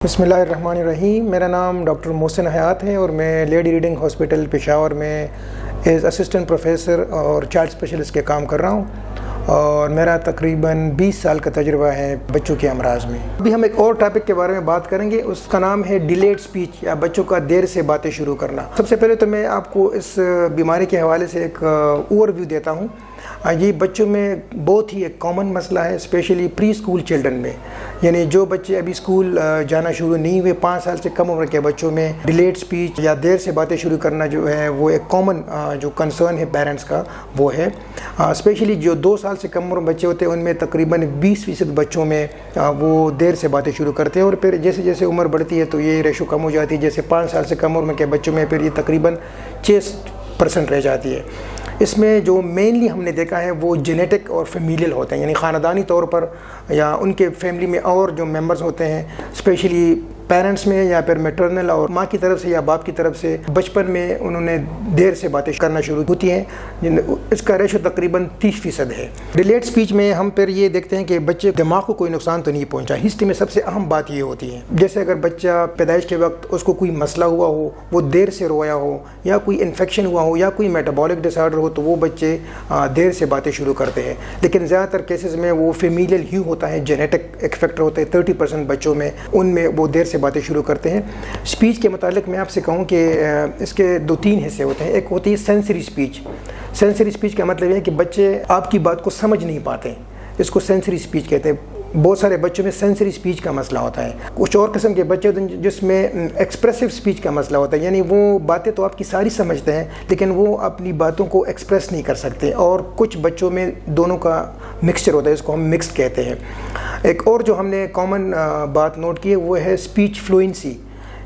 बिस्मिल्लाहिर्रहमानिर्रहीम। मेरा नाम डॉक्टर मोहसिन हयात है और मैं लेडी रीडिंग हॉस्पिटल पेशावर में एज असिस्टेंट प्रोफेसर और चाइल्ड स्पेशलिस्ट के काम कर रहा हूँ और मेरा तकरीबन 20 साल का तजुर्बा है बच्चों के अमराज में। अभी हम एक और टॉपिक के बारे में बात करेंगे, उसका नाम है डिलेड स्पीच या बच्चों का देर से बातें शुरू करना। सबसे पहले तो मैं आपको इस बीमारी के हवाले से एक ओवरव्यू देता हूँ। ये बच्चों में बहुत ही एक कॉमन मसला है, स्पेशली प्री स्कूल चिल्ड्रन में, यानी जो बच्चे अभी स्कूल जाना शुरू नहीं हुए, 5 साल से कम उम्र के बच्चों में डिलेड स्पीच या देर से बातें शुरू करना जो है वो एक कॉमन जो कंसर्न है पेरेंट्स का वो है। स्पेशली जो 2 साल से कम उम्र बच्चे होते हैं उनमें तकरीबन 20% बच्चों में वो देर से बातें शुरू करते हैं और फिर जैसे जैसे उम्र बढ़ती है तो ये रेशो कम हो जाती है। जैसे 5 साल से कम उम्र के बच्चों में फिर ये तकरीबन 6% रह जाती है। इसमें जो मेनली हमने देखा है वो जेनेटिक और फेमिलियल होते हैं, यानी ख़ानदानी तौर पर या उनके फैमिली में और जो मेंबर्स होते हैं, स्पेशली पेरेंट्स में या फिर मैटरनल और माँ की तरफ से या बाप की तरफ से बचपन में उन्होंने देर से बातें करना शुरू होती हैं। इसका रेशो तकरीबन 30% है। डिलेड स्पीच में हम फिर ये देखते हैं कि बच्चे दिमाग को कोई नुकसान तो नहीं पहुंचा। हिस्ट्री में सबसे अहम बात ये होती है, जैसे अगर बच्चा पैदाइश के वक्त उसको कोई मसला हुआ हो, वो देर से रोया हो या कोई इन्फेक्शन हुआ हो या कोई मेटाबॉलिक डिसऑर्डर हो तो वो बच्चे देर से बातें शुरू करते हैं। लेकिन ज़्यादातर केसेस में वो फेमिलियल ही होता है, जेनेटिक एक फैक्टर होता है 30% बच्चों में, उनमें वो देर से बातें शुरू करते हैं। स्पीच के मुतालिक मैं आपसे कहूँ कि इसके 2-3 हिस्से होते हैं। एक होती है सेंसरी स्पीच। सेंसरी स्पीच का मतलब है कि बच्चे आपकी बात को समझ नहीं पाते, इसको सेंसरी स्पीच कहते हैं। बहुत सारे बच्चों में सेंसरी स्पीच का मसला होता है। कुछ और किस्म के बच्चे होते हैं जिसमें एक्सप्रेसिव स्पीच का मसला होता है, यानी वो बातें तो आपकी सारी समझते हैं लेकिन वो अपनी बातों को एक्सप्रेस नहीं कर सकते। और कुछ बच्चों में दोनों का मिक्सचर होता है, इसको हम मिक्स्ड कहते हैं। एक और जो हमने कॉमन बात नोट की है वो है स्पीच फ्लुएंसी,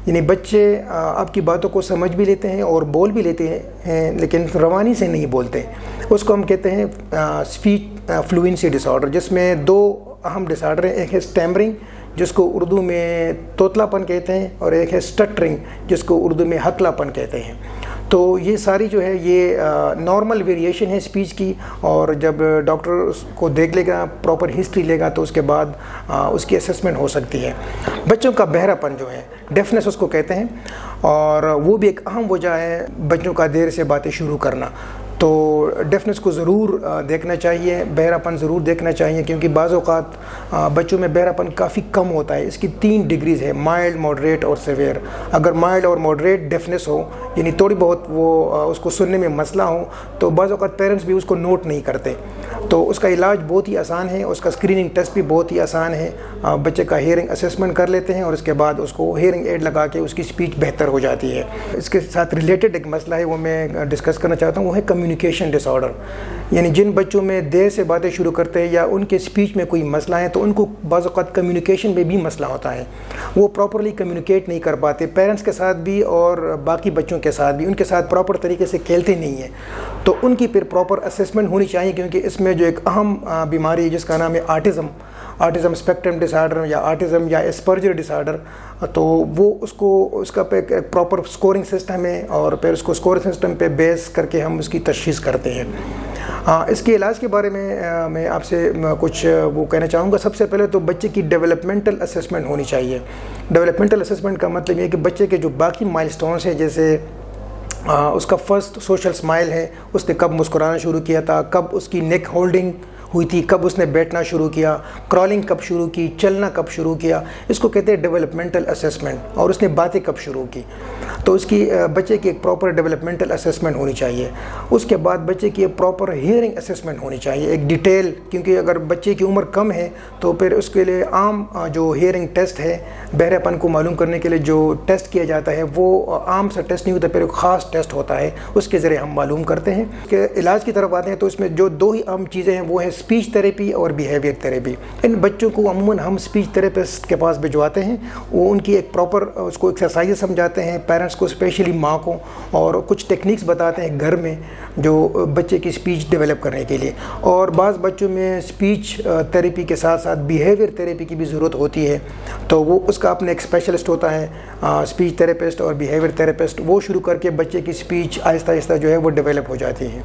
यानी बच्चे आपकी बातों को समझ भी लेते हैं और बोल भी लेते हैं लेकिन रवानी से नहीं बोलते। उसको हम कहते हैं स्पीच फ्लुएंसी डिसऑर्डर, जिसमें 2 अहम डिसऑर्डर हैं। एक है स्टैमरिंग जिसको उर्दू में तोतलापन कहते हैं और एक है स्टटरिंग जिसको उर्दू में हकलापन कहते हैं। तो ये सारी जो है ये नॉर्मल वेरिएशन है स्पीच की, और जब डॉक्टर उसको देख लेगा, प्रॉपर हिस्ट्री लेगा तो उसके बाद उसकी असेसमेंट हो सकती है। बच्चों का बहरापन जो है डेफनेस उसको कहते हैं, और वो भी एक अहम वजह है बच्चों का देर से बातें शुरू करना। तो डेफनेस को ज़रूर देखना चाहिए, बहरापन ज़रूर देखना चाहिए, क्योंकि बाज़ औक़ात बच्चों में बहरापन काफ़ी कम होता है। इसकी 3 डिग्रीज़ है, माइल्ड, मॉडरेट और सीवियर। अगर माइल्ड और मॉडरेट डेफनेस हो, यानी थोड़ी बहुत वो उसको सुनने में मसला हो, तो बाज़ औक़ात पेरेंट्स भी उसको नोट नहीं करते। तो उसका इलाज बहुत ही आसान है, उसका स्क्रीनिंग टेस्ट भी बहुत ही आसान है। बच्चे का हियरिंग असेसमेंट कर लेते हैं और उसके बाद उसको हियरिंग एड लगा के उसकी स्पीच बेहतर हो जाती है। इसके साथ रिलेटेड एक मसला है वो मैं डिस्कस करना चाहता हूँ, वो है कम्युनिकेशन डिसऑर्डर। यानी जिन बच्चों में देर से बातें शुरू करते हैं या उनके स्पीच में कोई मसला है तो उनको बाज़ औक़ात कम्युनिकेशन में भी मसला होता है, वो प्रॉपरली कम्युनिकेट नहीं कर पाते, पेरेंट्स के साथ भी और बाकी बच्चों के साथ भी, उनके साथ प्रॉपर तरीके से खेलते नहीं हैं। तो उनकी फिर प्रॉपर असेसमेंट होनी चाहिए, क्योंकि इसमें जो एक अहम बीमारी है जिसका नाम है ऑटिज़म स्पेक्ट्रम डिसऑर्डर या ऑटिज़म या एस्पर्जर डिसऑर्डर, तो वो उसका पे एक प्रॉपर स्कोरिंग सिस्टम है और फिर उसको स्कोरिंग सिस्टम पे बेस करके हम उसकी तशख़ीस करते हैं। इसके इलाज के बारे में मैं आपसे कुछ वो कहना चाहूँगा। सबसे पहले तो बच्चे की डेवलपमेंटल असेसमेंट होनी चाहिए। डेवलपमेंटल असेसमेंट का मतलब ये है कि बच्चे के जो बाकी माइलस्टोन्स हैं, जैसे उसका फर्स्ट सोशल स्माइल है, उसने कब मुस्कुराना शुरू किया था, कब उसकी नेक होल्डिंग हुई थी, कब उसने बैठना शुरू किया, क्रॉलिंग कब शुरू की, चलना कब शुरू किया, इसको कहते हैं डेवलपमेंटल असेसमेंट। और उसने बातें कब शुरू की, तो उसकी बच्चे की एक प्रॉपर डेवलपमेंटल असेसमेंट होनी चाहिए। उसके बाद बच्चे की एक प्रॉपर हियरिंग असेसमेंट होनी चाहिए, एक डिटेल, क्योंकि अगर बच्चे की उम्र कम है तो फिर उसके लिए आम जो हियरिंग टेस्ट है, बहरेपन को मालूम करने के लिए जो टेस्ट किया जाता है वो आम सा टेस्ट नहीं होता, फिर एक ख़ास टेस्ट होता है, उसके ज़रिए हम मालूम करते हैं। कि इलाज की तरफ आते हैं तो इसमें जो 2 ही अहम चीज़ें हैं वो है स्पीच थेरेपी और बिहेवियर थेरेपी। इन बच्चों को अमूमन हम स्पीच थेरेपिस्ट के पास भिजवाते हैं, वो उनकी एक प्रॉपर उसको एक्सरसाइज समझाते हैं, पेरेंट्स को स्पेशली माँ को, और कुछ टेक्निक्स बताते हैं घर में जो बच्चे की स्पीच डेवलप करने के लिए। और बाज़ बच्चों में स्पीच थेरेपी के साथ साथ बिहेवियर थेरेपी की भी ज़रूरत होती है, तो वो उसका अपने एक स्पेशलिस्ट होता है स्पीच थेरेपिस्ट और बिहेवियर थेरेपिस्ट, वो शुरू करके बच्चे की स्पीच आहिस्ता आहिस्ता जो है वो डेवलप हो जाती है।